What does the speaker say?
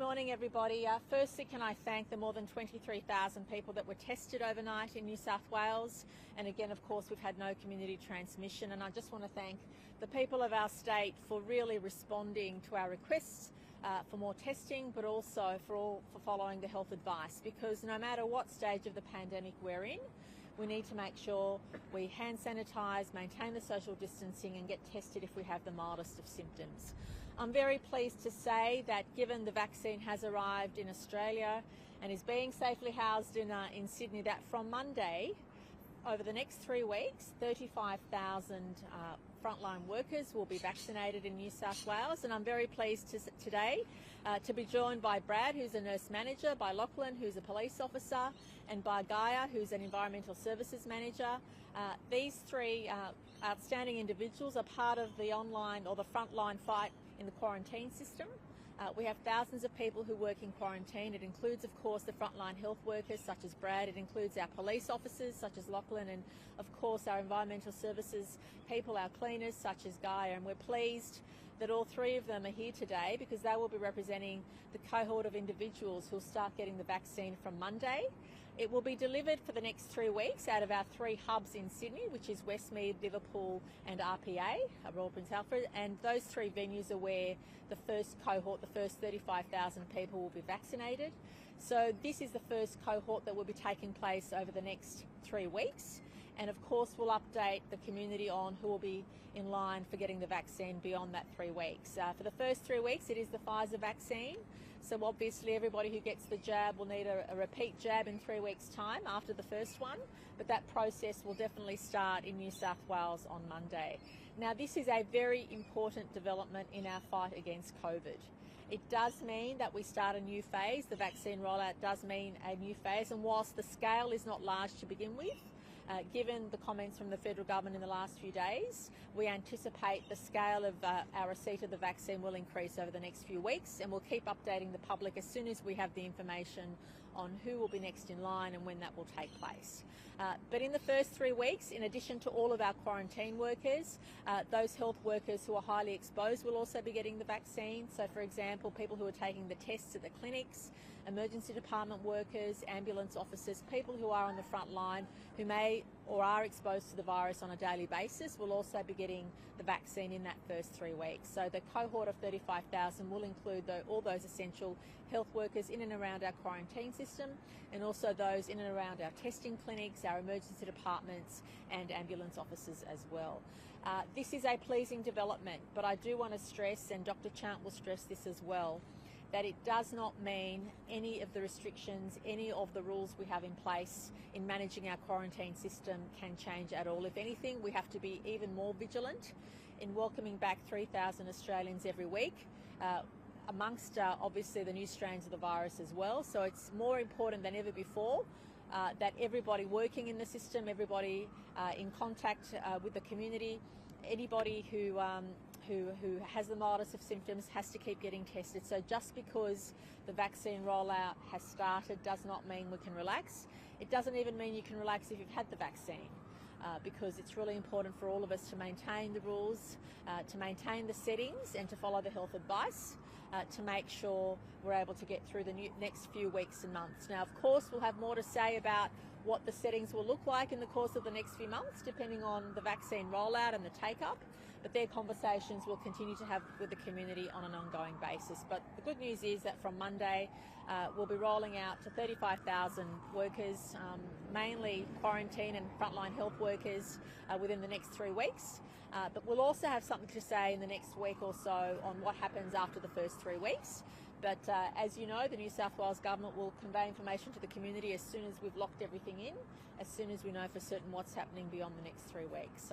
morning, everybody. Firstly, can I thank the more than 23,000 people that were tested overnight in New South Wales. And again, of course, we've had no community transmission. And I just want to thank the people of our state for really responding to our requests for more testing, but also for following the health advice. Because no matter what stage of the pandemic we're in, we need to make sure we hand sanitise, maintain the social distancing and get tested if we have the mildest of symptoms. I'm very pleased to say that given the vaccine has arrived in Australia and is being safely housed in Sydney, that from Monday, over the next 3 weeks, 35,000 frontline workers will be vaccinated in New South Wales, and I'm very pleased today to be joined by Brad, who's a nurse manager, by Lachlan, who's a police officer, and by Gaia, who's an environmental services manager. These three outstanding individuals are part of the online or the frontline fight in the quarantine system. We have thousands of people who work in quarantine. It includes, of course, the frontline health workers such as Brad. It includes our police officers such as Lachlan, and of course our environmental services people, our cleaners such as Gaia. And we're pleased that all three of them are here today because they will be representing the cohort of individuals who'll start getting the vaccine from Monday. It will be delivered for the next 3 weeks out of our 3 hubs in Sydney, which is Westmead, Liverpool and RPA, Royal Prince Alfred, and those 3 venues are where the first cohort, the first 35,000 people will be vaccinated. So this is the first cohort that will be taking place over the next 3 weeks. And of course we'll update the community on who will be in line for getting the vaccine beyond that 3 weeks. For the first 3 weeks it is the Pfizer vaccine. So obviously everybody who gets the jab will need a repeat jab in 3 weeks' time after the first one, but that process will definitely start in New South Wales on Monday. Now this is a very important development in our fight against COVID. It does mean that we start a new phase. The vaccine rollout does mean a new phase, and whilst the scale is not large to begin with, given the comments from the federal government in the last few days, we anticipate the scale of our receipt of the vaccine will increase over the next few weeks, and we'll keep updating the public as soon as we have the information on who will be next in line and when that will take place. But in the first 3 weeks, in addition to all of our quarantine workers, those health workers who are highly exposed will also be getting the vaccine. So for example, people who are taking the tests at the clinics, emergency department workers, ambulance officers, people who are on the front line who may or are exposed to the virus on a daily basis will also be getting the vaccine in that first 3 weeks. So the cohort of 35,000 will include all those essential health workers in and around our quarantine system, and also those in and around our testing clinics, our emergency departments and ambulance officers as well. This is a pleasing development, but I do want to stress, and Dr. Chant will stress this as well, that it does not mean any of the restrictions, any of the rules we have in place in managing our quarantine system can change at all. If anything, we have to be even more vigilant in welcoming back 3,000 Australians every week, amongst obviously the new strains of the virus as well. So it's more important than ever before that everybody working in the system, everybody in contact with the community, anybody who has the mildest of symptoms has to keep getting tested. So just because the vaccine rollout has started does not mean we can relax. It doesn't even mean you can relax if you've had the vaccine, because it's really important for all of us to maintain the rules, to maintain the settings and to follow the health advice to make sure we're able to get through the next few weeks and months. Now, of course, we'll have more to say about what the settings will look like in the course of the next few months, depending on the vaccine rollout and the take-up, but their conversations we'll continue to have with the community on an ongoing basis. But the good news is that from Monday, we'll be rolling out to 35,000 workers, mainly quarantine and frontline health workers, within the next 3 weeks. But we'll also have something to say in the next week or so on what happens after the first 3 weeks. But as you know, the New South Wales Government will convey information to the community as soon as we've locked everything in, as soon as we know for certain what's happening beyond the next 3 weeks. So